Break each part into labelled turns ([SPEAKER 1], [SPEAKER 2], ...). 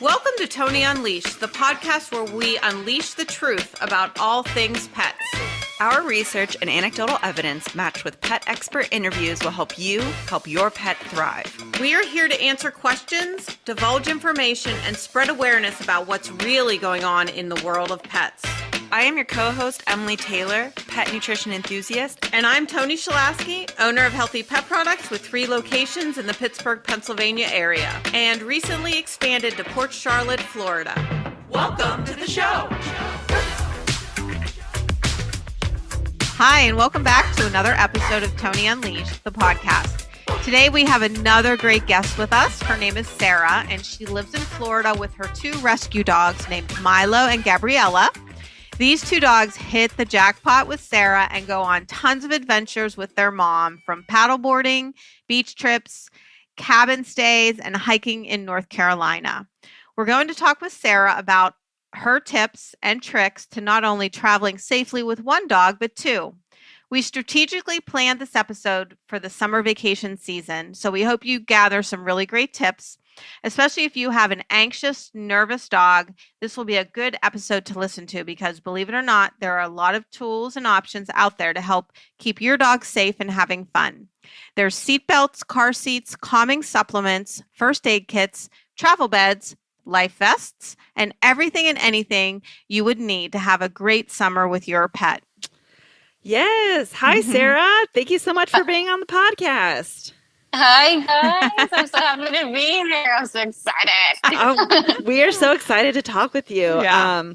[SPEAKER 1] Welcome to Toni Unleashed, the podcast where we unleash the truth about all things pets.
[SPEAKER 2] Our research and anecdotal evidence matched with pet expert interviews will help you help your pet thrive.
[SPEAKER 1] We are here to answer questions, divulge information, and spread awareness about what's really going on in the world of pets.
[SPEAKER 2] I am your co-host, Emily Taylor, pet nutrition enthusiast.
[SPEAKER 1] And I'm Toni Shalasky, owner of Healthy Pet Products with 3 locations in the Pittsburgh, Pennsylvania area, and recently expanded to Port Charlotte, Florida.
[SPEAKER 2] Welcome to the show.
[SPEAKER 1] Hi, and welcome back to another episode of Toni Unleashed, the podcast. Today we have another great guest with us. Her name is Sara, and she lives in Florida with her 2 rescue dogs named Milo and Gabriella. These 2 dogs hit the jackpot with Sara and go on tons of adventures with their mom, from paddleboarding, beach trips, cabin stays, and hiking in North Carolina. We're going to talk with Sara about her tips and tricks to not only traveling safely with 1 dog, but 2. We strategically planned this episode for the summer vacation season, so we hope you gather some really great tips. Especially if you have an anxious, nervous dog, this will be a good episode to listen to because, believe it or not, there are a lot of tools and options out there to help keep your dog safe and having fun. There's seat belts, car seats, calming supplements, first aid kits, travel beds, life vests, and everything and anything you would need to have a great summer with your pet.
[SPEAKER 3] Yes. Hi, Sara. Thank you so much for being on the podcast.
[SPEAKER 4] Hi, guys. I'm so happy to be here. I'm so excited.
[SPEAKER 3] We are so excited to talk with you.
[SPEAKER 1] Yeah.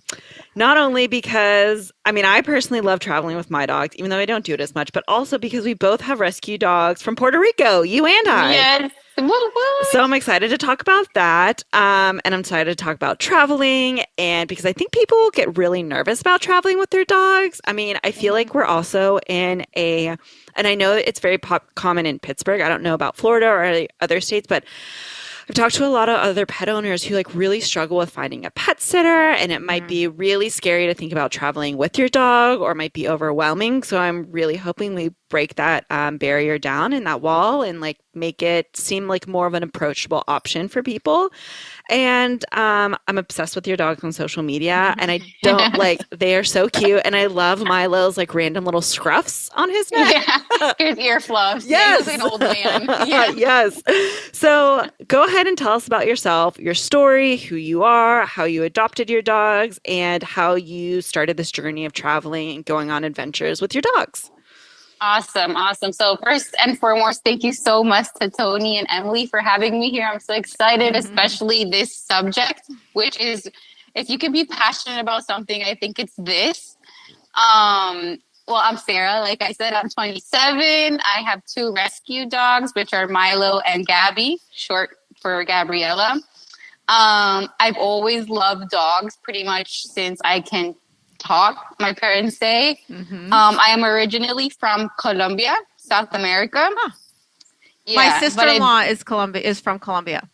[SPEAKER 3] Not only because, I personally love traveling with my dogs, even though I don't do it as much, but also because we both have rescue dogs from Puerto Rico, you and I.
[SPEAKER 4] Yes. Woo, woo.
[SPEAKER 3] So I'm excited to talk about that. And I'm excited to talk about traveling. And because I think people get really nervous about traveling with their dogs. I feel like we're also in and I know it's very common in Pittsburgh. I don't know about Florida or any other states, but I've talked to a lot of other pet owners who really struggle with finding a pet sitter, and it might be really scary to think about traveling with your dog, or might be overwhelming. So I'm really hoping we break that barrier down and that wall and make it seem like more of an approachable option for people. And I'm obsessed with your dogs on social media, and I don't they are so cute, and I love Milo's random little scruffs on his neck.
[SPEAKER 4] Yeah. Here's ear fluffs.
[SPEAKER 3] Yes.
[SPEAKER 4] He's an old man. Yeah.
[SPEAKER 3] Yes. So go ahead and tell us about yourself, your story, who you are, how you adopted your dogs, and how you started this journey of traveling and going on adventures with your dogs.
[SPEAKER 4] Awesome. So first and foremost, thank you so much to Toni and Emily for having me here. I'm so excited, especially this subject, which is, if you can be passionate about something, I think it's this. Well, I'm Sara. Like I said, I'm 27. I have 2 rescue dogs, which are Milo and Gabby, short for Gabriella. I've always loved dogs pretty much since I can talk, my parents say. I am originally from Colombia, South America.
[SPEAKER 1] Huh.
[SPEAKER 4] Yeah,
[SPEAKER 1] My sister-in-law is from Colombia.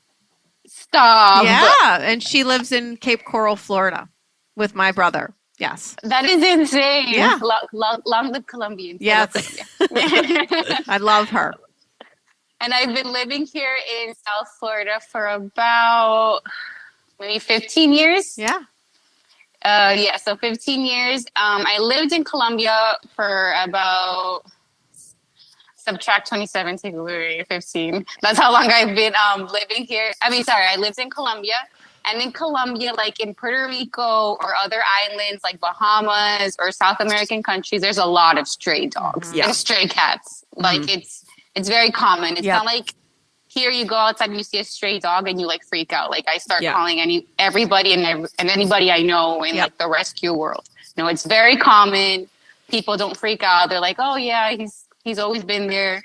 [SPEAKER 4] Stop.
[SPEAKER 1] Yeah, and she lives in Cape Coral, Florida with my brother. Yes.
[SPEAKER 4] That is insane.
[SPEAKER 1] Yeah.
[SPEAKER 4] Long live Colombians.
[SPEAKER 1] Yes. I love her.
[SPEAKER 4] And I've been living here in South Florida for about maybe 15 years.
[SPEAKER 1] Yeah.
[SPEAKER 4] So 15 years. I lived in Colombia for about, subtract 27, take away 15. That's how long I've been living here. I lived in Colombia. And in Colombia, like in Puerto Rico or other islands like Bahamas or South American countries, there's a lot of stray dogs and stray cats. It's very common. It's not like here you go outside and you see a stray dog and you freak out. I start calling everybody and anybody I know in the rescue world. No, it's very common. People don't freak out. They're like, oh yeah, he's always been there.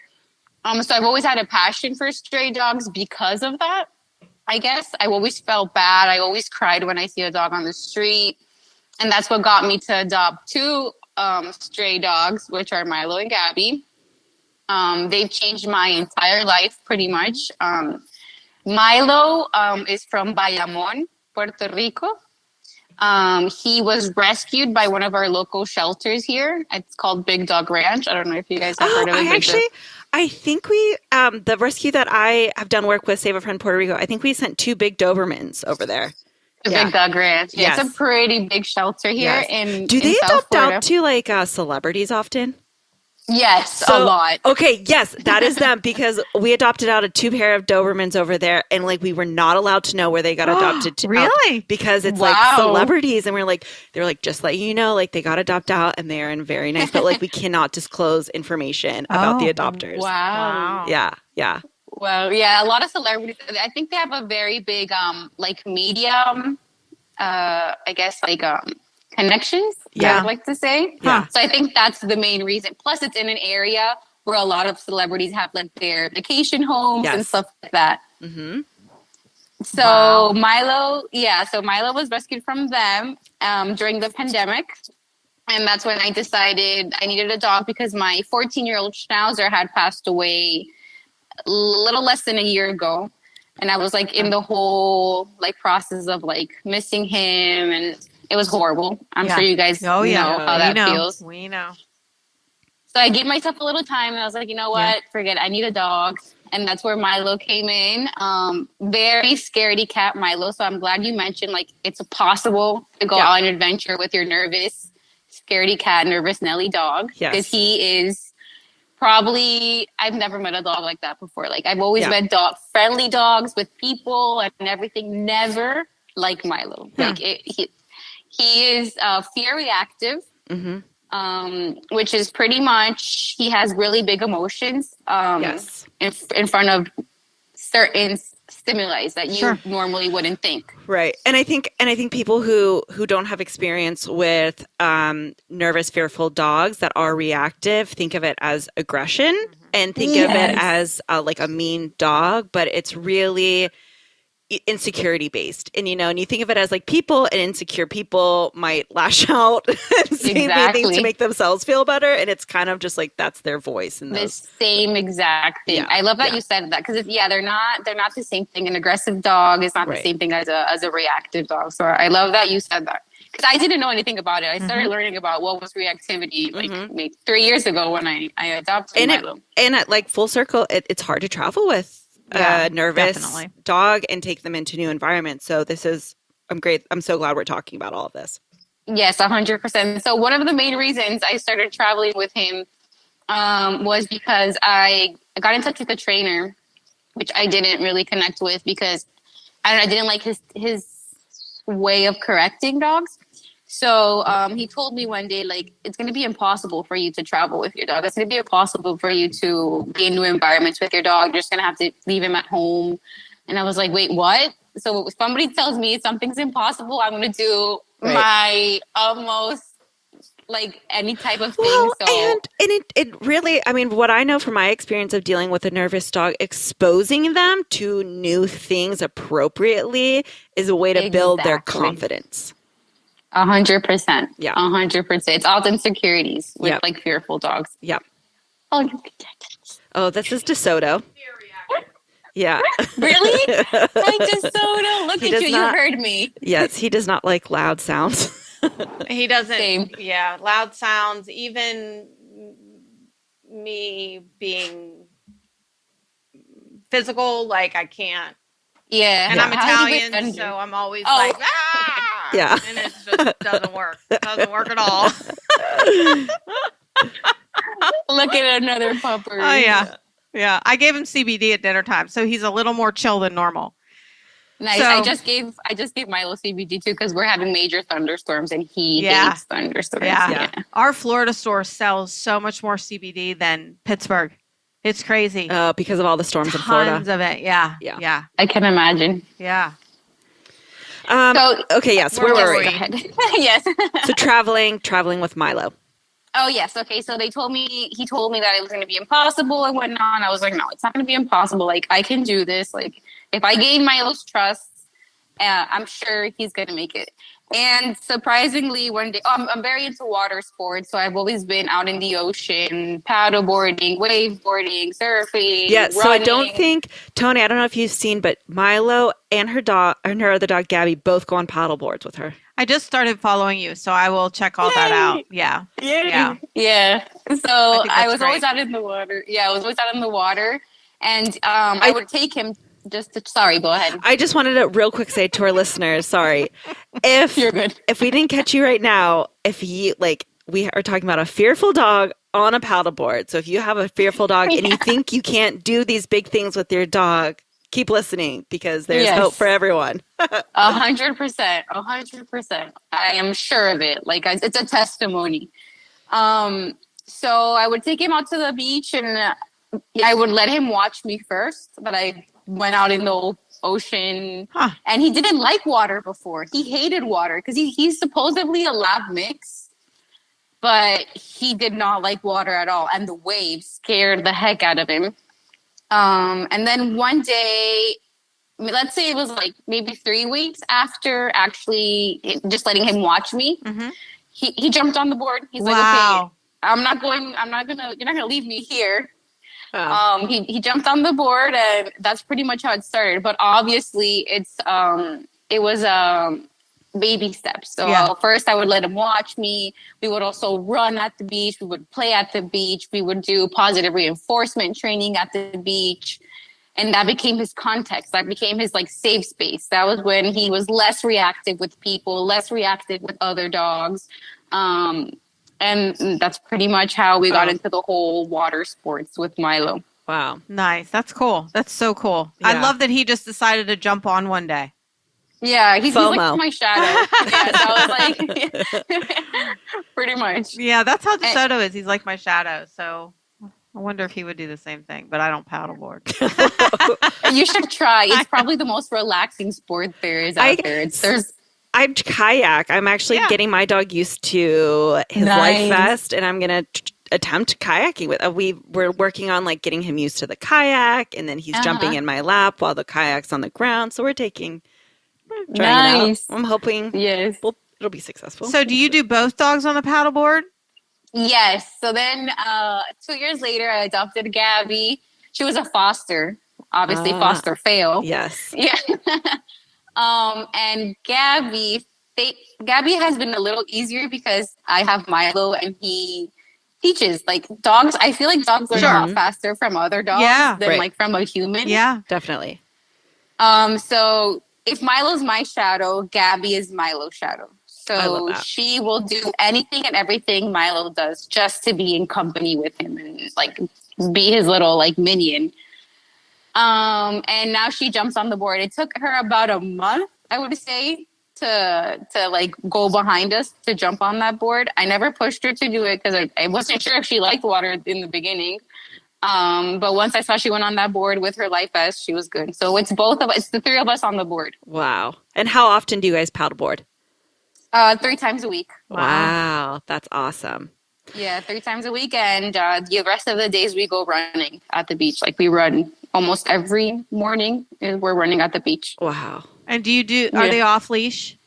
[SPEAKER 4] So I've always had a passion for stray dogs because of that. I guess I always felt bad. I always cried when I see a dog on the street. And that's what got me to adopt 2 stray dogs, which are Milo and Gabby. They've changed my entire life pretty much. Milo is from Bayamon, Puerto Rico. He was rescued by one of our local shelters here. It's called Big Dog Ranch. I don't know if you guys have heard of it.
[SPEAKER 3] I think we, the rescue that I have done work with, Save a Friend Puerto Rico, I think we sent 2 big Dobermans over there.
[SPEAKER 4] The Big Dog Ranch. Yeah,
[SPEAKER 3] Yes.
[SPEAKER 4] it's a pretty big shelter here in
[SPEAKER 3] Do they
[SPEAKER 4] in South
[SPEAKER 3] adopt
[SPEAKER 4] Florida.
[SPEAKER 3] out to like celebrities often?
[SPEAKER 4] Yes, a lot.
[SPEAKER 3] Okay, yes, that is them because we adopted out a 2 pair of Dobermans over there, and like we were not allowed to know where they got adopted to.
[SPEAKER 1] Really?
[SPEAKER 3] Because it's like celebrities, and they're like, just let you know, like they got adopted out, and they're in very nice, but like we cannot disclose information about the adopters.
[SPEAKER 4] Wow.
[SPEAKER 3] Yeah.
[SPEAKER 4] Well, yeah, a lot of celebrities. I think they have a very big, like media, I guess, like connections. I would like to say.
[SPEAKER 3] Yeah.
[SPEAKER 4] So I think that's the main reason. Plus, it's in an area where a lot of celebrities have like their vacation homes and stuff like that.
[SPEAKER 3] Mm-hmm.
[SPEAKER 4] So Milo was rescued from them during the pandemic. And that's when I decided I needed a dog because my 14-year-old Schnauzer had passed away a little less than a year ago. And I was like in the whole like process of like missing him, and it was horrible. I'm sure you guys know how that feels.
[SPEAKER 1] We know.
[SPEAKER 4] So I gave myself a little time, and I was like, you know what? Forget it. I need a dog. And that's where Milo came in. Very scaredy cat Milo. So I'm glad you mentioned like it's possible to go on an adventure with your nervous scaredy cat, nervous Nelly dog. Because he is probably, I've never met a dog like that before. Like I've always met friendly dogs with people and everything. Never like Milo. Like he is fear reactive. Mm-hmm. Which is pretty much he has really big emotions in front of certain stimuli that you normally wouldn't think.
[SPEAKER 3] Right. And I think people who don't have experience with nervous, fearful dogs that are reactive think of it as aggression and think of it as like a mean dog, but it's really insecurity based. And and you think of it as like people, and insecure people might lash out and say mean things to make themselves feel better, and it's kind of just like that's their voice and
[SPEAKER 4] the same exact thing. I love that you said that because they're not the same thing. An aggressive dog is not the same thing as a reactive dog. So I love that you said that because I didn't know anything about it. I started learning about what was reactivity like maybe 3 years ago when I adopted Milo.
[SPEAKER 3] And at like full circle, it's hard to travel with a nervous dog and take them into new environments. So I'm great. I'm so glad we're talking about all of this.
[SPEAKER 4] Yes, 100%. So one of the main reasons I started traveling with him was because I got in touch with a trainer, which I didn't really connect with because I didn't like his way of correcting dogs. So he told me one day, like, it's going to be impossible for you to travel with your dog. It's going to be impossible for you to be in new environments with your dog. You're just going to have to leave him at home. And I was like, wait, what? So if somebody tells me something's impossible, I'm going to do my almost like any type of thing.
[SPEAKER 3] Well, and it really, I mean, what I know from my experience of dealing with a nervous dog, exposing them to new things appropriately is a way to build their confidence.
[SPEAKER 4] 100%. Yeah. 100%. It's all insecurities with like fearful dogs.
[SPEAKER 3] Yep.
[SPEAKER 4] Oh,
[SPEAKER 3] this is DeSoto. Yeah.
[SPEAKER 4] Really? Hi, DeSoto. Look at you. You heard me.
[SPEAKER 3] Yes, he does not like loud sounds.
[SPEAKER 1] He doesn't.
[SPEAKER 4] Same.
[SPEAKER 1] Yeah, loud sounds. Even me being physical, like I can't.
[SPEAKER 4] Yeah.
[SPEAKER 1] And I'm Italian, so I'm always like, ah!
[SPEAKER 3] Yeah.
[SPEAKER 1] And it just doesn't work. It doesn't work at all.
[SPEAKER 4] Look at another pupper.
[SPEAKER 1] Oh, yeah. Yeah. I gave him CBD at dinner time, so he's a little more chill than normal.
[SPEAKER 4] Nice. So, I just gave Milo CBD too because we're having major thunderstorms and he hates thunderstorms.
[SPEAKER 1] Yeah. Our Florida store sells so much more CBD than Pittsburgh. It's crazy.
[SPEAKER 3] Because of all the storms in Florida.
[SPEAKER 1] Tons of it. Yeah.
[SPEAKER 4] I can imagine.
[SPEAKER 1] Yeah.
[SPEAKER 3] Okay. Yes. Where were we?
[SPEAKER 4] Yes.
[SPEAKER 3] So traveling with Milo.
[SPEAKER 4] Oh, yes. Okay. So he told me that it was going to be impossible and whatnot. I was like, no, it's not going to be impossible. Like, I can do this. Like, if I gain Milo's trust, I'm sure he's going to make it. And surprisingly, one day, I'm very into water sports. So I've always been out in the ocean, paddle boarding, wave boarding, surfing.
[SPEAKER 3] Yeah. So I don't think, Toni, I don't know if you've seen, but Milo and her other dog, Gabby, both go on paddle boards with her.
[SPEAKER 1] I just started following you, so I will check all that out. Yeah. Yeah.
[SPEAKER 4] Yeah. So
[SPEAKER 1] think
[SPEAKER 4] I
[SPEAKER 1] that's
[SPEAKER 4] was always
[SPEAKER 1] great.
[SPEAKER 4] out in the water. Yeah, I was always out in the water. And I would take him sorry, go ahead.
[SPEAKER 3] I just wanted to real quick say to our listeners, sorry, if
[SPEAKER 4] You're good.
[SPEAKER 3] if we didn't catch you right now, if you like, we are talking about a fearful dog on a paddleboard. So if you have a fearful dog and you think you can't do these big things with your dog, keep listening because there's
[SPEAKER 4] Yes.
[SPEAKER 3] hope for everyone.
[SPEAKER 4] 100%. 100%. I am sure of it. Like, it's a testimony. So I would take him out to the beach and I would let him watch me first, but I went out in the ocean and he didn't like water before. He hated water because he's supposedly a lab mix, but he did not like water at all. And the waves scared the heck out of him. And then one day, let's say it was like maybe 3 weeks after actually just letting him watch me, he jumped on the board. He's like, okay, you're not gonna leave me here. He jumped on the board and that's pretty much how it started. But obviously it was baby steps. So first I would let him watch me. We would also run at the beach. We would play at the beach. We would do positive reinforcement training at the beach. And that became his context. That became his like safe space. That was when he was less reactive with people, less reactive with other dogs. And that's pretty much how we got into the whole water sports with Milo.
[SPEAKER 3] Wow.
[SPEAKER 1] Nice. That's cool. That's so cool. I
[SPEAKER 3] Yeah.
[SPEAKER 1] love that he just decided to jump on one day.
[SPEAKER 4] Yeah, he's like
[SPEAKER 3] FOMO.
[SPEAKER 4] my shadow. Yeah, so I was like, pretty much.
[SPEAKER 1] Yeah, that's how DeSoto is. He's like my shadow. So I wonder if he would do the same thing, but I don't paddleboard.
[SPEAKER 4] You should try. It's probably the most relaxing sport there is out there.
[SPEAKER 3] I kayak. I'm actually getting my dog used to his life vest, and I'm gonna attempt kayaking with. We're working on like getting him used to the kayak, and then he's jumping in my lap while the kayak's on the ground. So we're trying it out. I'm hoping it'll be successful.
[SPEAKER 1] So do you do both dogs on the paddleboard?
[SPEAKER 4] Yes. So then 2 years later, I adopted Gabby. She was a foster. Obviously, foster fail.
[SPEAKER 3] Yes.
[SPEAKER 4] Yeah. And Gabby has been a little easier because I have Milo and he teaches. Like dogs, I feel like dogs learn a lot faster from other dogs than like from a human.
[SPEAKER 1] Yeah,
[SPEAKER 3] definitely.
[SPEAKER 4] So if Milo's my shadow, Gabby is Milo's shadow. So she will do anything and everything Milo does just to be in company with him and like be his little like minion. And now she jumps on the board. It took her about a month, I would say, to like go behind us to jump on that board. I never pushed her to do it because I wasn't sure if she liked water in the beginning. But once I saw she went on that board with her life vest, she was good. So it's both of us. It's the three of us on the board.
[SPEAKER 3] Wow. And how often do you guys paddleboard?
[SPEAKER 4] 3 times a week.
[SPEAKER 3] Wow. That's awesome.
[SPEAKER 4] Yeah, 3 times a week. And the rest of the days we go running at the beach. Like we run almost every morning. We're running at the beach.
[SPEAKER 3] Wow.
[SPEAKER 1] And are they off leash?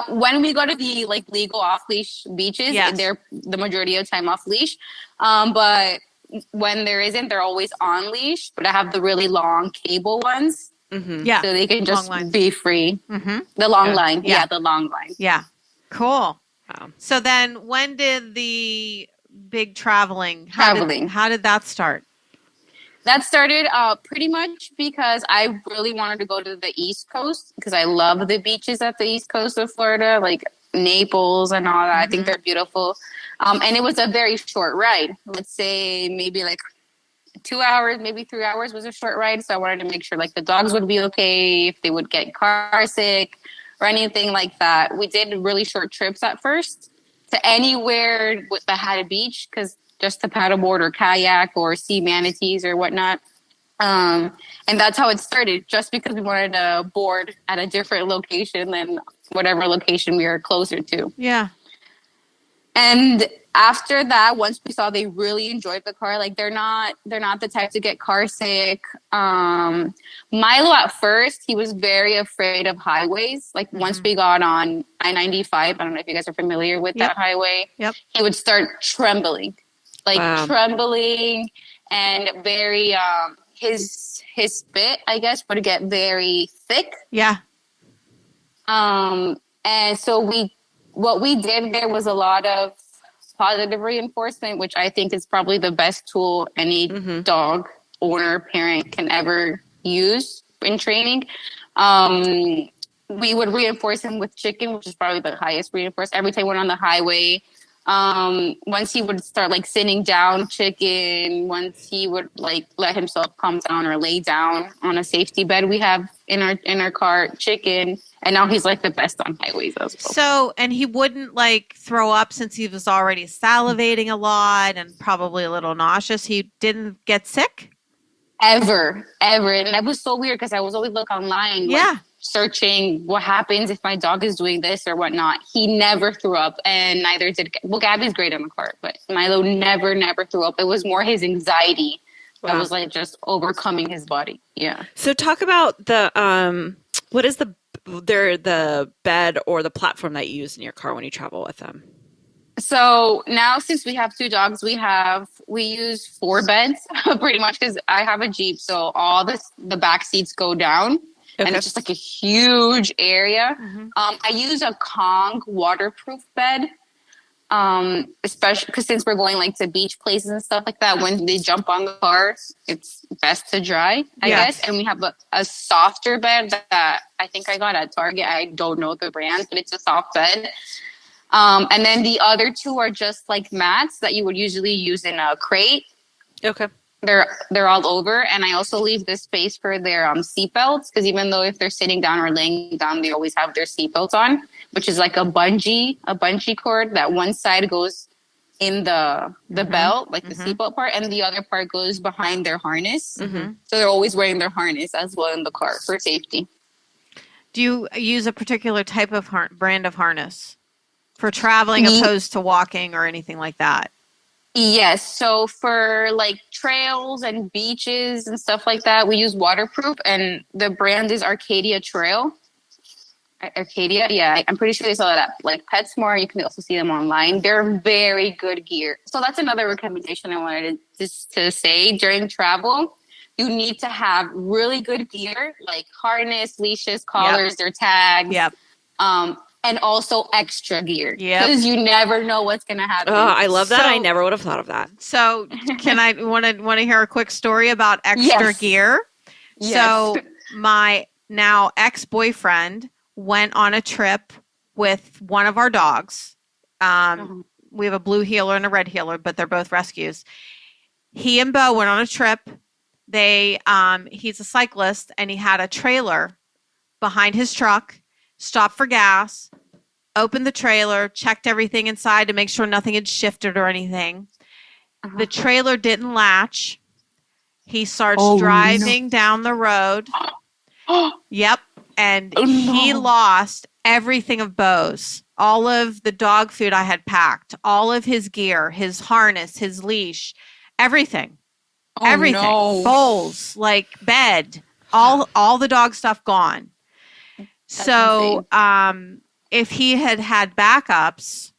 [SPEAKER 4] When we go to the like legal off leash beaches, they're the majority of the time off leash. But when there isn't, they're always on leash. But I have the really long cable ones.
[SPEAKER 3] Mm-hmm.
[SPEAKER 1] Yeah.
[SPEAKER 4] So they can just be free.
[SPEAKER 1] Mm-hmm.
[SPEAKER 4] The long line. Yeah, the long line.
[SPEAKER 1] Yeah. Cool.
[SPEAKER 3] Wow.
[SPEAKER 1] So then when did the big traveling? How did that start?
[SPEAKER 4] That started pretty much because I really wanted to go to the East Coast because I love the beaches at the East Coast of Florida, like Naples and all that. I think they're beautiful. And it was a very short ride. Let's say maybe like 2 hours, maybe 3 hours was a short ride. So I wanted to make sure like the dogs would be okay, if they would get car sick or anything like that. We did really short trips at first to anywhere that had a beach because just to paddleboard or kayak or see manatees or whatnot. And that's how it started, just because we wanted to board at a different location than whatever location we were closer to.
[SPEAKER 1] Yeah.
[SPEAKER 4] And after that, once we saw they really enjoyed the car, like they're not the type to get car sick. Milo at first, he was very afraid of highways. Like once we got on I-95, I don't know if you guys are familiar with that highway.
[SPEAKER 1] Yep.
[SPEAKER 4] He would start trembling, trembling, and very his spit, I guess, would get very thick.
[SPEAKER 1] Yeah.
[SPEAKER 4] And so what we did there was a lot of positive reinforcement, which I think is probably the best tool any dog owner parent can ever use in training. We would reinforce him with chicken, which is probably the highest reinforce. Every time we went on the highway, once he would start like sitting down, chicken. Once he would like let himself calm down or lay down on a safety bed we have in our car, chicken. And now he's like the best on highways as well.
[SPEAKER 1] So, and he wouldn't like throw up since he was already salivating a lot and probably a little nauseous. He didn't get sick?
[SPEAKER 4] Ever. And that was so weird because I was always look online.
[SPEAKER 1] Yeah.
[SPEAKER 4] Like, searching what happens if my dog is doing this or whatnot. He never threw up, and neither did Gabby's great in the car, but Milo never threw up. It was more his anxiety that was like just overcoming his body. Yeah.
[SPEAKER 3] So talk about the what is the bed or the platform that you use in your car when you travel with them?
[SPEAKER 4] So now, since we have 2 dogs, we use 4 beds pretty much because I have a Jeep, so all the back seats go down. Okay. And it's just like a huge area. I use a Kong waterproof bed, especially because since we're going like to beach places and stuff like that, when they jump on the car, it's best to dry, I guess. And we have a softer bed that I think I got at Target. I don't know the brand, but it's a soft bed. And then the other 2 are just like mats that you would usually use in a crate.
[SPEAKER 3] Okay.
[SPEAKER 4] They're all over, and I also leave this space for their seatbelts because even though if they're sitting down or laying down, they always have their seatbelts on, which is like a bungee cord that one side goes in the belt, like the seatbelt part, and the other part goes behind their harness. So they're always wearing their harness as well in the car for safety.
[SPEAKER 1] Do you use a particular type of brand of harness for traveling opposed to walking or anything like that?
[SPEAKER 4] Yes. So for like trails and beaches and stuff like that, we use waterproof, and the brand is Arcadia Trail. Arcadia, yeah. I'm pretty sure they sell it at like PetSmart. You can also see them online. They're very good gear. So that's another recommendation I wanted to say during travel. You need to have really good gear, like harness, leashes, collars, their tags. And also extra gear. Because you never know what's going to happen.
[SPEAKER 3] Oh, I love that. I never would have thought of that.
[SPEAKER 1] So can I want to hear a quick story about extra gear? Yes. So my now ex-boyfriend went on a trip with one of our dogs. We have a blue heeler and a red heeler, but they're both rescues. He and Bo went on a trip. He's a cyclist, and he had a trailer behind his truck. Stopped for gas, opened the trailer, checked everything inside to make sure nothing had shifted or anything. The trailer didn't latch. He starts driving down the road. And he lost everything of Bo's. All of the dog food I had packed, all of his gear, his harness, his leash, everything. Everything. Bowls, like bed, all the dog stuff gone. So, if he had backups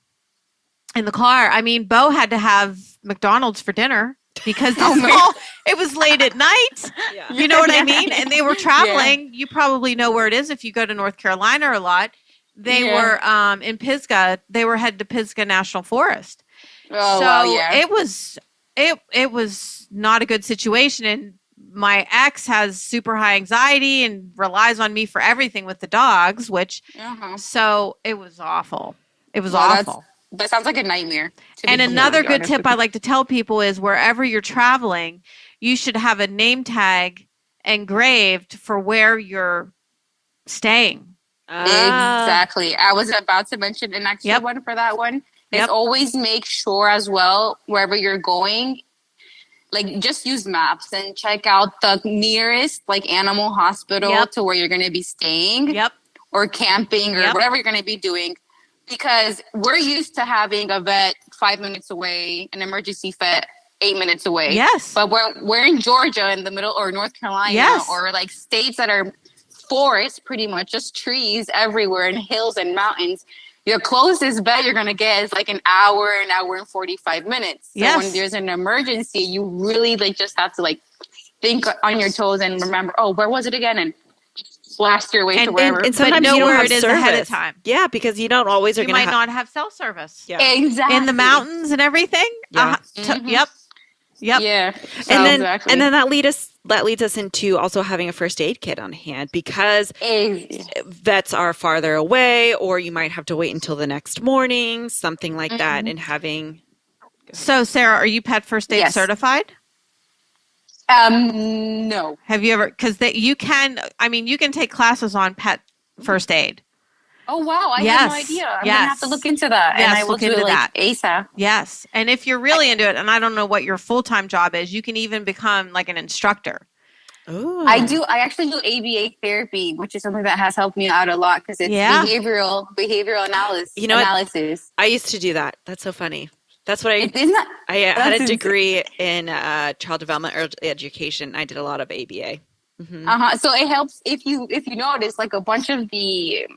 [SPEAKER 1] in the car, I mean, Bo had to have McDonald's for dinner because it was late at night. Yeah. You know what I mean? And they were traveling. You probably know where it is if you go to North Carolina a lot. They were in Pisgah. They were headed to Pisgah National Forest. It was not a good situation. And my ex has super high anxiety and relies on me for everything with the dogs, so it was awful. It was awful.
[SPEAKER 4] That sounds like a nightmare.
[SPEAKER 1] And another good tip I like to tell people is wherever you're traveling, you should have a name tag engraved for where you're staying.
[SPEAKER 4] Exactly. I was about to mention an extra one for that one. Is always make sure as well, wherever you're going, like just use maps and check out the nearest like animal hospital to where you're going to be staying or camping or whatever you're going to be doing, because we're used to having a vet 5 minutes away, an emergency vet 8 minutes away.
[SPEAKER 1] Yes.
[SPEAKER 4] But we're in Georgia in the middle, or North Carolina or like states that are forests, pretty much just trees everywhere and hills and mountains. Your closest vet you're going to get is like an hour and 45 minutes. So when there's an emergency, you really like just have to like think on your toes and remember, where was it again? And blast your way to wherever.
[SPEAKER 3] And sometimes
[SPEAKER 1] know
[SPEAKER 3] you don't
[SPEAKER 1] where
[SPEAKER 3] have
[SPEAKER 1] it is
[SPEAKER 3] service
[SPEAKER 1] ahead of time.
[SPEAKER 3] Yeah, because you don't always are
[SPEAKER 1] You
[SPEAKER 3] going to
[SPEAKER 1] might not have cell service.
[SPEAKER 3] Yeah.
[SPEAKER 4] Exactly.
[SPEAKER 1] In the mountains and everything.
[SPEAKER 3] Yeah.
[SPEAKER 1] Yep.
[SPEAKER 4] Yeah. So,
[SPEAKER 3] And then
[SPEAKER 4] exactly.
[SPEAKER 3] and then that leads us into also having a first aid kit on hand, because vets are farther away, or you might have to wait until the next morning, something like that, and having.
[SPEAKER 1] So, Sarah, are you pet first aid certified?
[SPEAKER 4] No.
[SPEAKER 1] Have you ever? Because you can take classes on pet first aid.
[SPEAKER 4] Oh, wow. I had no idea. I'm going to have to look into that.
[SPEAKER 1] Yes,
[SPEAKER 4] and I will
[SPEAKER 1] look into that.
[SPEAKER 4] ASAP.
[SPEAKER 1] Yes. And if you're really into it, and I don't know what your full-time job is, you can even become like an instructor.
[SPEAKER 3] Oh.
[SPEAKER 4] I actually do ABA therapy, which is something that has helped me out a lot, because it's behavioral analysis.
[SPEAKER 3] You know analysis. I used to do that. That's so funny. That's what I had a degree in child development or education. I did a lot of ABA. Mm-hmm.
[SPEAKER 4] So it helps if you notice, like, a bunch of the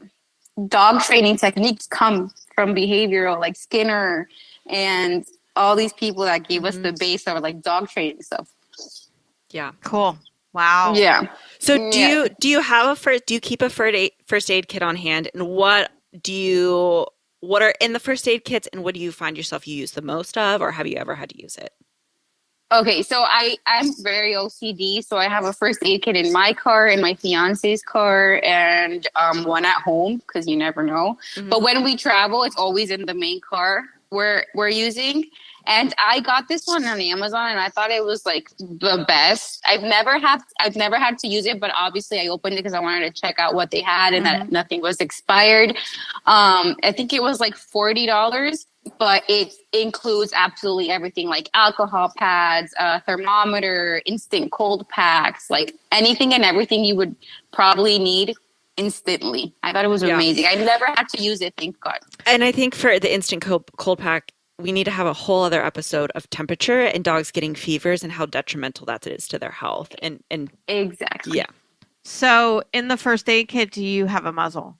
[SPEAKER 4] dog training techniques come from behavioral, like Skinner and all these people that gave us the base of like dog training stuff.
[SPEAKER 3] Yeah.
[SPEAKER 1] Cool. Wow.
[SPEAKER 4] Yeah.
[SPEAKER 3] So do you keep a first aid kit on hand, and what are in the first aid kits, and what do you find yourself you use the most of, or have you ever had to use it?
[SPEAKER 4] Okay, so I'm very OCD, so I have a first aid kit in my car, in my fiance's car, and one at home, because you never know. Mm-hmm. But when we travel, it's always in the main car we're using. And I got this one on Amazon, and I thought it was like the best. I've never had to use it, but obviously I opened it because I wanted to check out what they had, and that nothing was expired. I think it was like $40, but it includes absolutely everything, like alcohol pads, thermometer, instant cold packs, like anything and everything you would probably need instantly. I thought it was amazing. I never had to use it, thank God.
[SPEAKER 3] And I think for the instant cold pack, we need to have a whole other episode of temperature and dogs getting fevers and how detrimental that is to their health. And
[SPEAKER 4] exactly.
[SPEAKER 3] Yeah.
[SPEAKER 1] So in the first aid kit, do you have a muzzle?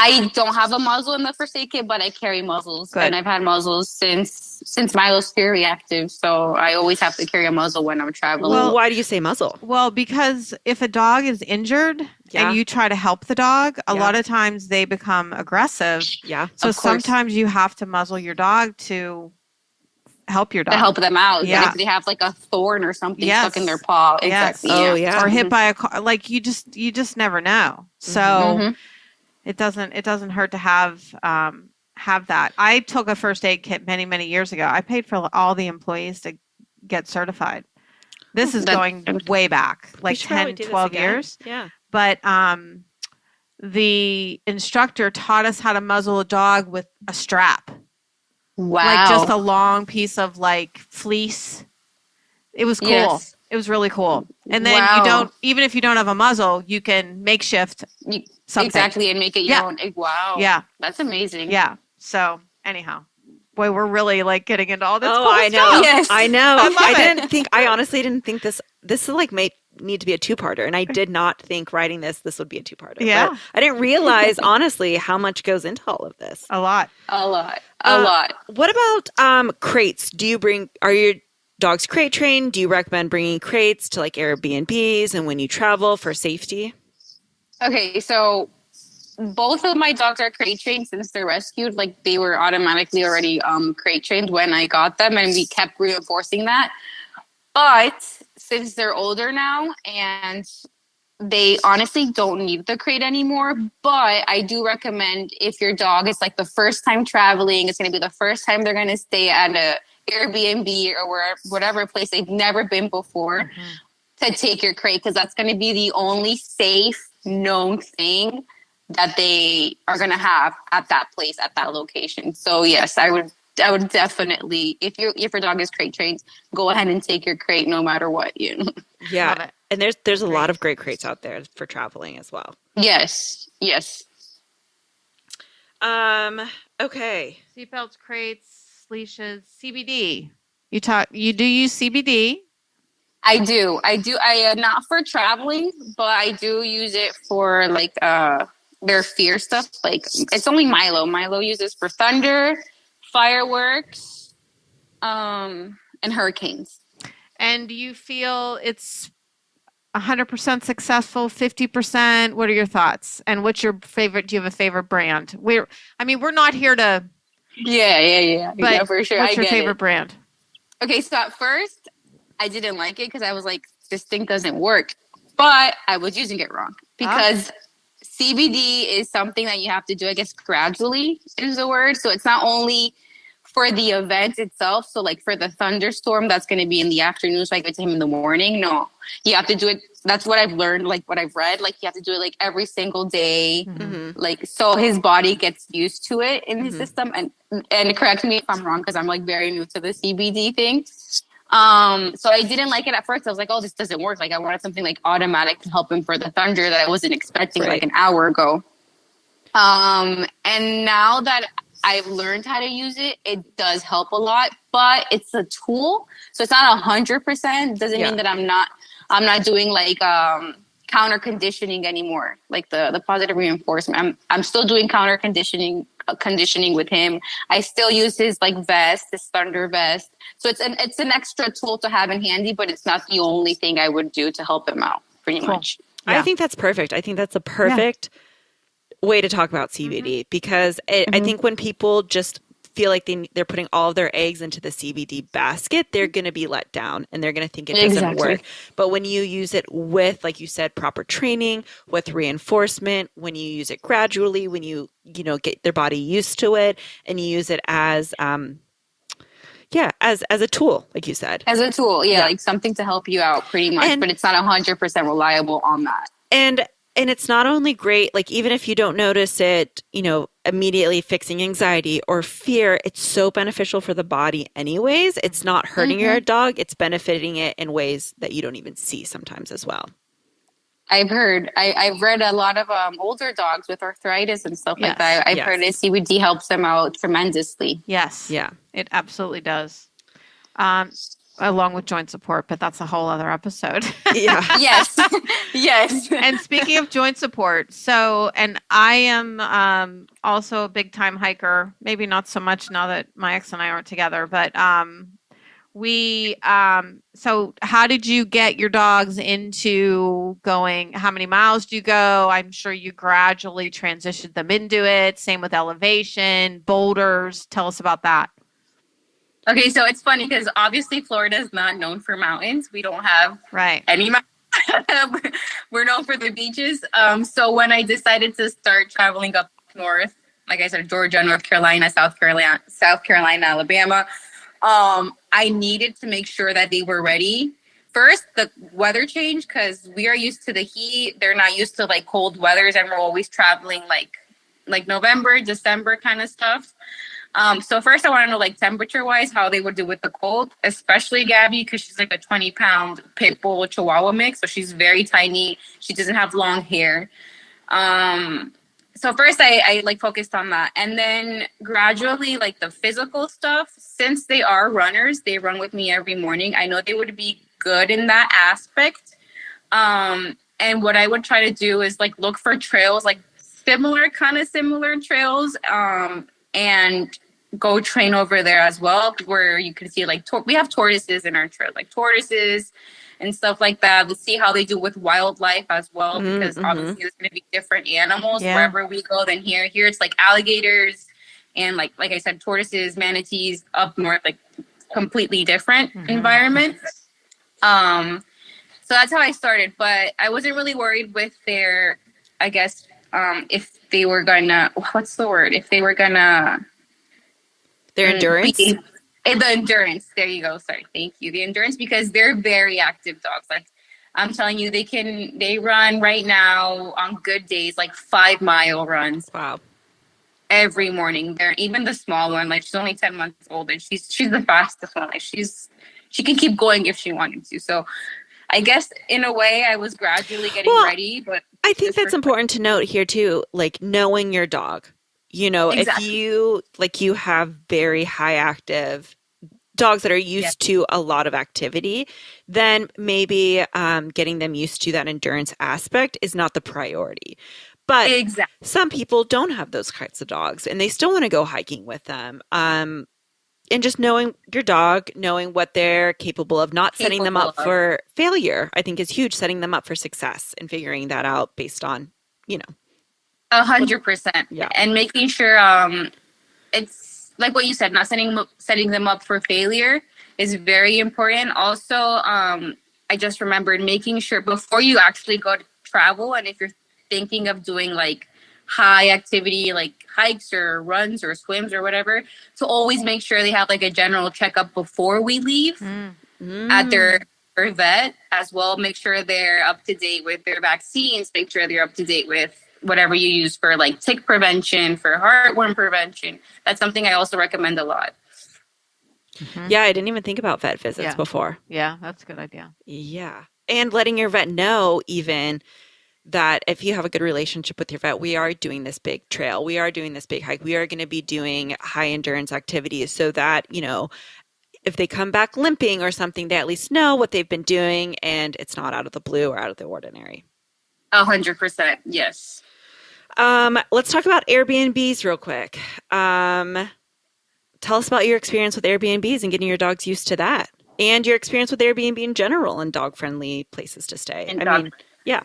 [SPEAKER 4] I don't have a muzzle in the first aid kit, but I carry muzzles. Good. And I've had muzzles since Milo's fear reactive. So I always have to carry a muzzle when I'm traveling.
[SPEAKER 3] Well, why do you say muzzle?
[SPEAKER 1] Well, because if a dog is injured and you try to help the dog, a lot of times they become aggressive.
[SPEAKER 3] Yeah.
[SPEAKER 1] So sometimes you have to muzzle your dog to help your dog.
[SPEAKER 4] To help them out.
[SPEAKER 1] Yeah.
[SPEAKER 4] If they have like a thorn or something stuck in their paw. Exactly.
[SPEAKER 3] Oh, yeah.
[SPEAKER 1] Or hit by a car. Like you just never know. So it doesn't hurt to have that. I took a first aid kit many years ago. I paid for all the employees to get certified. This is going way back, like 10, 12 years.
[SPEAKER 3] Yeah.
[SPEAKER 1] But the instructor taught us how to muzzle a dog with a strap.
[SPEAKER 4] Wow.
[SPEAKER 1] Like just a long piece of like fleece. It was cool.
[SPEAKER 4] Yes.
[SPEAKER 1] It was really cool. And then even if you don't have a muzzle, you can makeshift something.
[SPEAKER 4] Exactly, and make it your own. Wow.
[SPEAKER 1] Yeah.
[SPEAKER 4] That's amazing.
[SPEAKER 1] Yeah. So anyhow, boy, we're really like getting into all this cool
[SPEAKER 3] I know.
[SPEAKER 1] stuff.
[SPEAKER 3] Yes. I know.
[SPEAKER 1] I
[SPEAKER 3] honestly didn't think this is like may need to be a two-parter, and I did not think writing this would be a two-parter.
[SPEAKER 1] Yeah.
[SPEAKER 3] But I didn't realize honestly how much goes into all of this.
[SPEAKER 1] A lot.
[SPEAKER 3] What about crates? Are your dogs crate trained? Do you recommend bringing crates to like Airbnbs and when you travel for safety?
[SPEAKER 4] Okay, so both of my dogs are crate trained since they're rescued. Like they were automatically already crate trained when I got them, and we kept reinforcing that. But since they're older now and they honestly don't need the crate anymore, but I do recommend if your dog is like the first time traveling, it's going to be the first time they're going to stay at a Airbnb or whatever place they've never been before, to take your crate, because that's going to be the only safe known thing that they are going to have at that place, at that location. So yes, I would definitely, if your dog is crate trained, go ahead and take your crate no matter what.
[SPEAKER 3] Yeah. And there's a lot of great crates out there for traveling as well.
[SPEAKER 4] Yes.
[SPEAKER 3] Okay.
[SPEAKER 1] Seatbelts, crates, leashes, CBD. You do use CBD?
[SPEAKER 4] I do. I not for traveling, but I do use it for like their fear stuff. Like it's only Milo. Milo uses for thunder, fireworks, and hurricanes.
[SPEAKER 1] And do you feel it's 100% successful, 50%? What are your thoughts? And what's your favorite? Do you have a favorite brand? We're not here to,
[SPEAKER 4] Yeah,
[SPEAKER 1] but
[SPEAKER 4] for sure.
[SPEAKER 1] what's
[SPEAKER 4] I
[SPEAKER 1] your
[SPEAKER 4] get
[SPEAKER 1] favorite
[SPEAKER 4] it.
[SPEAKER 1] brand?
[SPEAKER 4] Okay, so at first I didn't like it because I was like, this thing doesn't work. But I was using it wrong
[SPEAKER 1] Ah,
[SPEAKER 4] because CBD is something that you have to do, I guess, gradually is the word. So it's not only for the event itself. So like for the thunderstorm, that's going to be in the afternoon. So I go to him in the morning. No, you have to do it. That's what I've learned, like what I've read. Like you have to do it like every single day.
[SPEAKER 1] mhm.
[SPEAKER 4] Like so his body gets used to it in his
[SPEAKER 3] Mhm.
[SPEAKER 4] system. And correct me if I'm wrong because I'm like very new to the CBD thing. So I didn't like it at first. I was like, oh, this doesn't work. Like I wanted something like automatic to help him for the thunder that I wasn't expecting like
[SPEAKER 3] Right.
[SPEAKER 4] an hour ago. And now that I've learned how to use it, it does help a lot, but it's a tool. So it's not 100%. Doesn't
[SPEAKER 3] Yeah.
[SPEAKER 4] mean that I'm not doing like, counter conditioning anymore. Like the positive reinforcement. I'm still doing counter conditioning with him. I still use his like vest, his thunder vest. So it's an extra tool to have in handy, but it's not the only thing I would do to help him out pretty
[SPEAKER 1] Cool.
[SPEAKER 4] much.
[SPEAKER 3] I
[SPEAKER 1] Yeah.
[SPEAKER 3] think that's perfect. I think that's a perfect way to talk about CBD because I think when people just feel like they're putting all of their eggs into the CBD basket, they're going to be let down and they're going to think it doesn't
[SPEAKER 4] Exactly.
[SPEAKER 3] work. But when you use it with, like you said, proper training, with reinforcement, when you use it gradually, when you get their body used to it and you use it as as a tool, like you said.
[SPEAKER 4] As a tool, like something to help you out pretty much,
[SPEAKER 3] And-
[SPEAKER 4] but it's not 100% reliable on that.
[SPEAKER 3] And it's not only great, like even if you don't notice it, immediately fixing anxiety or fear, it's so beneficial for the body anyways. It's not hurting your dog. It's benefiting it in ways that you don't even see sometimes as well.
[SPEAKER 4] I've read a lot of older dogs with arthritis and stuff like that. I've heard that CBD helps them out tremendously.
[SPEAKER 1] Yes.
[SPEAKER 3] Yeah.
[SPEAKER 1] It absolutely does. Along with joint support, but that's a whole other episode.
[SPEAKER 3] Yeah.
[SPEAKER 4] Yes. Yes.
[SPEAKER 1] And speaking of joint support, and I am also a big time hiker, maybe not so much now that my ex and I aren't together, but so how did you get your dogs into going? How many miles do you go? I'm sure you gradually transitioned them into it. Same with elevation, boulders. Tell us about that.
[SPEAKER 4] Okay, so it's funny because obviously Florida is not known for mountains. We don't have any mountains. We're known for the beaches. So when I decided to start traveling up north, like I said, Georgia, North Carolina, South Carolina, Alabama, I needed to make sure that they were ready. First, the weather change, because we are used to the heat. They're not used to like cold weathers, and we're always traveling like November, December kind of stuff. So first I want to know like temperature wise how they would do with the cold, especially Gabby because she's like a 20-pound pit bull Chihuahua mix, so she's very tiny. She doesn't have long hair. So first I like focused on that, and then gradually like the physical stuff. Since they are runners, they run with me every morning. I know they would be good in that aspect. And what I would try to do is like look for trails like similar trails. And go train over there as well, where you can see like we have tortoises in our trail, like tortoises and stuff like that. Let's see how they do with wildlife as well, because obviously there's going to be different animals wherever we go than here. Here it's like alligators and like I said, tortoises, manatees. Up north, like completely different environments. So that's how I started, but I wasn't really worried with their, I guess, if they were gonna, what's the word? If they were gonna...
[SPEAKER 3] Their endurance?
[SPEAKER 4] The endurance. There you go. Sorry. Thank you. The endurance, because they're very active dogs. Like I'm telling you, they run right now on good days, like 5-mile runs.
[SPEAKER 3] Wow.
[SPEAKER 4] Every morning. They're even the small one, like she's only 10 months old and she's the fastest one. Like she can keep going if she wanted to. So I guess in a way I was gradually getting ready, but
[SPEAKER 3] I think that's important to note here too, like knowing your dog.
[SPEAKER 4] Exactly.
[SPEAKER 3] If you have very high active dogs that are used to a lot of activity, then maybe getting them used to that endurance aspect is not the priority. But some people don't have those kinds of dogs and they still want to go hiking with them. and just knowing your dog, knowing what they're capable of, not setting them up for failure, I think is huge. Setting them up for success and figuring that out based on,
[SPEAKER 4] 100%.
[SPEAKER 3] Yeah.
[SPEAKER 4] And making sure it's like what you said, not setting them up for failure is very important. Also, I just remembered making sure before you actually go to travel, and if you're thinking of doing like high activity, like hikes or runs or swims or whatever, to always make sure they have like a general checkup before we leave at their vet as well. Make sure they're up to date with their vaccines. Make sure they're up to date with whatever you use for like tick prevention, for heartworm prevention. That's something I also recommend a lot.
[SPEAKER 3] Yeah, I didn't even think about vet visits before.
[SPEAKER 1] Yeah, that's a good idea.
[SPEAKER 3] Yeah. And letting your vet know even that if you have a good relationship with your vet, we are doing this big trail, we are doing this big hike, we are going to be doing high endurance activities, so that, if they come back limping or something, they at least know what they've been doing and it's not out of the blue or out of the ordinary.
[SPEAKER 4] 100%. Yes.
[SPEAKER 3] Let's talk about Airbnbs real quick. Tell us about your experience with Airbnbs and getting your dogs used to that, and your experience with Airbnb in general and dog-friendly places to stay. Yeah.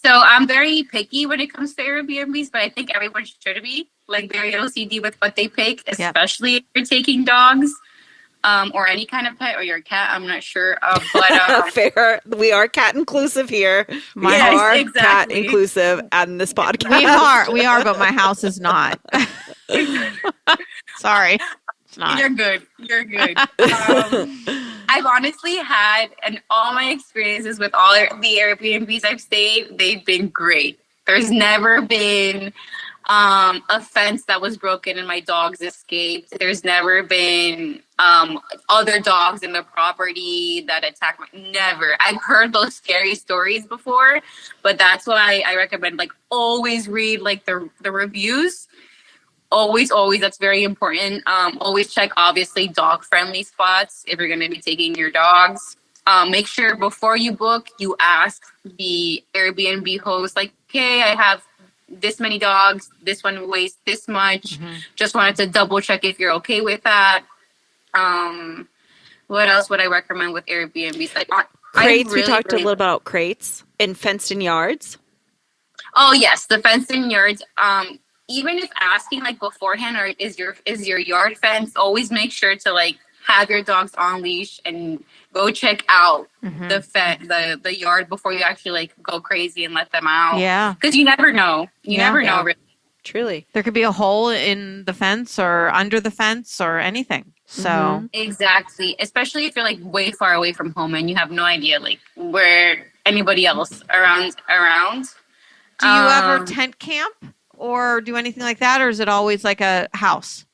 [SPEAKER 4] So I'm very picky when it comes to Airbnbs, but I think everyone should be like very OCD with what they pick, especially if you're taking dogs or any kind of pet, or your cat. I'm not sure. But
[SPEAKER 3] fair. We are cat inclusive here. We are cat inclusive on this podcast.
[SPEAKER 1] We are, but my house is not. Sorry. It's not.
[SPEAKER 4] You're good. I've honestly had, and all my experiences with all the Airbnbs I've stayed, they've been great. There's never been a fence that was broken and my dogs escaped. There's never been other dogs in the property that attack never. I've heard those scary stories before, but that's why I recommend like always read like the reviews. Always, that's very important. Always check, obviously, dog-friendly spots if you're going to be taking your dogs. Make sure before you book, you ask the Airbnb host, like, okay, I have this many dogs. This one weighs this much. Just wanted to double-check if you're okay with that. What else would I recommend with Airbnbs? Like
[SPEAKER 3] crates, we talked a little about crates and fenced-in yards.
[SPEAKER 4] Oh, yes, the fenced-in yards. Even if asking like beforehand, or is your yard fence, always make sure to like have your dogs on leash and go check out the yard before you actually like go crazy and let them out.
[SPEAKER 1] Yeah,
[SPEAKER 4] because you never know. You never know. Really.
[SPEAKER 3] Truly,
[SPEAKER 1] there could be a hole in the fence or under the fence or anything. So
[SPEAKER 4] exactly, especially if you're like way far away from home and you have no idea like where anybody else around.
[SPEAKER 1] Do you ever tent camp or do anything like that, or is it always like a house?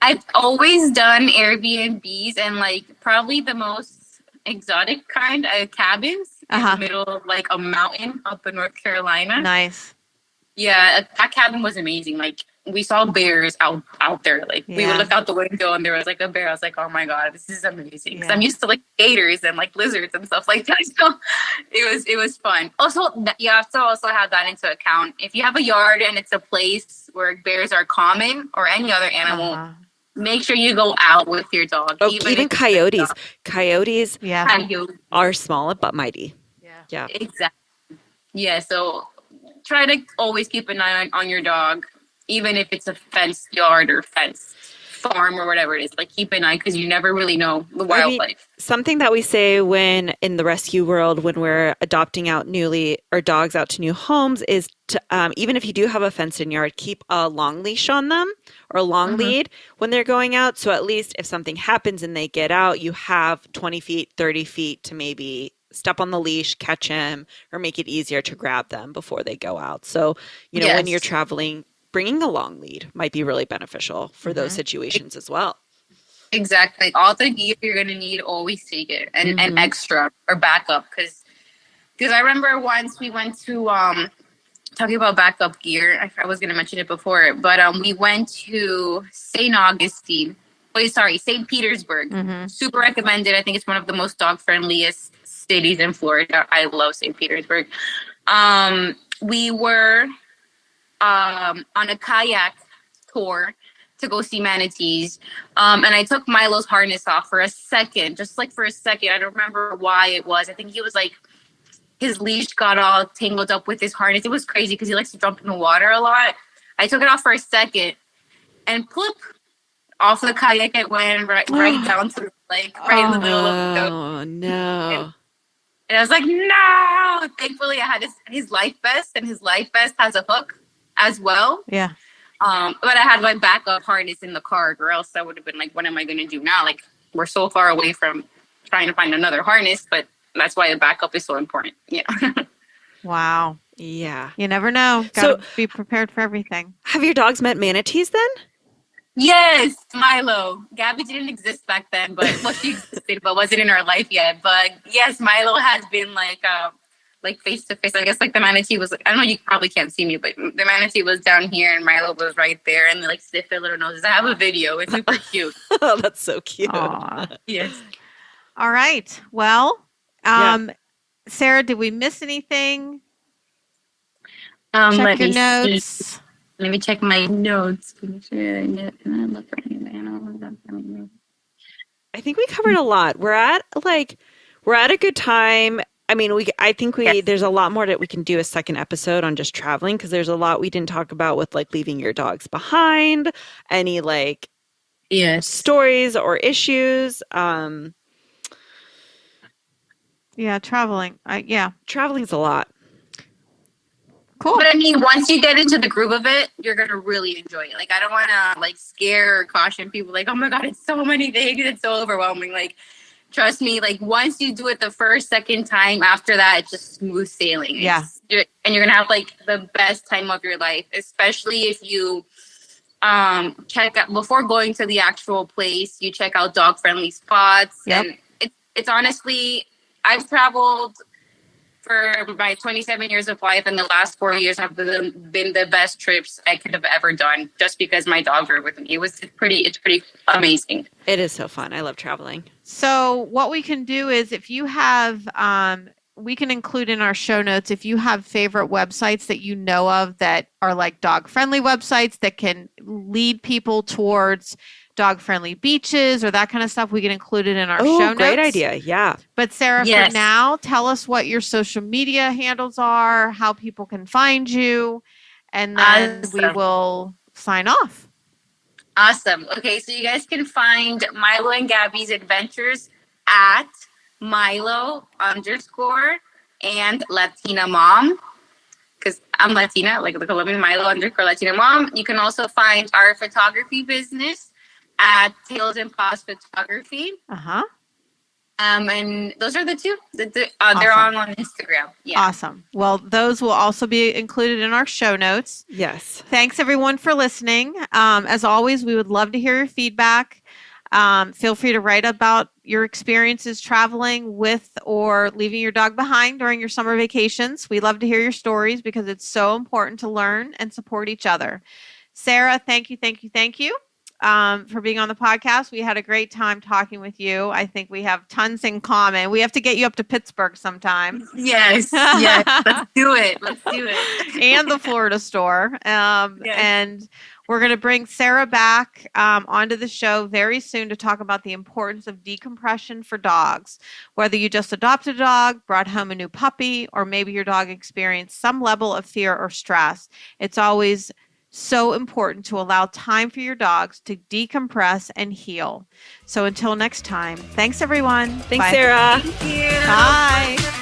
[SPEAKER 4] I've always done Airbnbs, and like probably the most exotic kind of cabins in the middle of like a mountain up in North Carolina.
[SPEAKER 1] Nice.
[SPEAKER 4] Yeah, that cabin was amazing. Like we saw bears out there. Like we would look out the window and there was like a bear. I was like, oh my God, this is amazing. Because I'm used to like gators and like lizards and stuff like that. So it was fun. Also, you have to also have that into account. If you have a yard and it's a place where bears are common or any other animal, make sure you go out with your dog.
[SPEAKER 3] Oh, even coyotes. Coyotes are small but mighty. Yeah.
[SPEAKER 4] Exactly. Yeah, so try to always keep an eye on your dog, even if it's a fenced yard or fenced farm or whatever it is. Like keep an eye, because you never really know the wildlife.
[SPEAKER 3] Something that we say when in the rescue world, when we're adopting out dogs out to new homes, is to even if you do have a fenced in yard, keep a long leash on them or a long lead when they're going out. So at least if something happens and they get out, you have 20 feet, 30 feet to maybe step on the leash, catch him, or make it easier to grab them before they go out. So, when you're traveling, bringing a long lead might be really beneficial for those situations as well.
[SPEAKER 4] Exactly. All the gear you're going to need, always take it. And extra or backup. Because I remember once we went to, talking about backup gear, I was going to mention it before, but we went to St. Petersburg. Super recommended. I think it's one of the most dog-friendliest cities in Florida. I love St. Petersburg. We were on a kayak tour to go see manatees. And I took Milo's harness off for a second, just like for a second. I don't remember why it was. I think he was like, his leash got all tangled up with his harness. It was crazy because he likes to jump in the water a lot. I took it off for a second and plop, off the kayak it went right down to the lake, right in the middle of the boat.
[SPEAKER 3] Oh, no.
[SPEAKER 4] And I was like, no. Thankfully, I had his life vest, and his life vest has a hook as well.
[SPEAKER 1] Yeah.
[SPEAKER 4] But I had my backup harness in the car, or else I would have been like, what am I going to do now? Like, we're so far away from trying to find another harness, but that's why a backup is so important. Yeah.
[SPEAKER 1] Wow.
[SPEAKER 3] Yeah.
[SPEAKER 1] You never know. Gotta be prepared for everything.
[SPEAKER 3] Have your dogs met manatees then?
[SPEAKER 4] Yes, Milo. Gabby didn't exist back then, but she existed, but wasn't in our life yet. But yes, Milo has been like face to face. I guess like the manatee was. I don't know. You probably can't see me, but the manatee was down here, and Milo was right there, and they like sniff their little noses. I have a video. It's super cute.
[SPEAKER 3] Oh, that's so cute.
[SPEAKER 4] Yes.
[SPEAKER 1] All right. Well, Sarah, did we miss anything? Check your notes.
[SPEAKER 4] Let me check my notes.
[SPEAKER 3] I think we covered a lot. We're at a good time. I mean, there's a lot more that we can do a second episode on just traveling, because there's a lot we didn't talk about with like leaving your dogs behind, any like stories or issues.
[SPEAKER 1] Yeah, traveling.
[SPEAKER 3] Traveling's a lot.
[SPEAKER 1] Cool.
[SPEAKER 4] But I mean, once you get into the groove of it, you're going to really enjoy it. Like, I don't want to like scare or caution people like, oh my God, it's so many things. It's so overwhelming. Like, trust me, like once you do it the first, second time, after that, it's just smooth sailing.
[SPEAKER 1] Yeah.
[SPEAKER 4] And you're going to have like the best time of your life, especially if you check out before going to the actual place, you check out dog friendly spots.
[SPEAKER 1] Yep.
[SPEAKER 4] And it's honestly, I've traveled for my 27 years of life, and the last 4 years have been the best trips I could have ever done, just because my dogs were with me. It's pretty amazing.
[SPEAKER 3] It is so fun. I love traveling.
[SPEAKER 1] So what we can do is, if you have, we can include in our show notes, if you have favorite websites that you know of that are like dog friendly websites that can lead people towards dog friendly beaches or that kind of stuff, we can include it in our show notes.
[SPEAKER 3] Great idea. Yeah.
[SPEAKER 1] But Sarah, for now, tell us what your social media handles are, how people can find you, and then we will sign off.
[SPEAKER 4] Awesome. Okay, so you guys can find Milo and Gabby's adventures at Milo _ and Latina Mom, because I'm Latina, like the Colombian Milo _ Latina Mom. You can also find our photography business at Tails and Paws Photography. And those are the two.
[SPEAKER 1] Awesome.
[SPEAKER 4] They're on Instagram. Yeah.
[SPEAKER 1] Awesome. Well, those will also be included in our show notes.
[SPEAKER 3] Yes.
[SPEAKER 1] Thanks, everyone, for listening. As always, we would love to hear your feedback. Feel free to write about your experiences traveling with or leaving your dog behind during your summer vacations. We love to hear your stories because it's so important to learn and support each other. Sarah, thank you for being on the podcast. We had a great time talking with you. I think we have tons in common. We have to get you up to Pittsburgh sometime.
[SPEAKER 4] Yes. Let's do it.
[SPEAKER 1] And the Florida store. And we're going to bring Sarah back onto the show very soon to talk about the importance of decompression for dogs. Whether you just adopted a dog, brought home a new puppy, or maybe your dog experienced some level of fear or stress, it's always so important to allow time for your dogs to decompress and heal. So until next time, thanks everyone.
[SPEAKER 3] Thanks, Sarah.
[SPEAKER 4] Thank you.
[SPEAKER 1] Bye.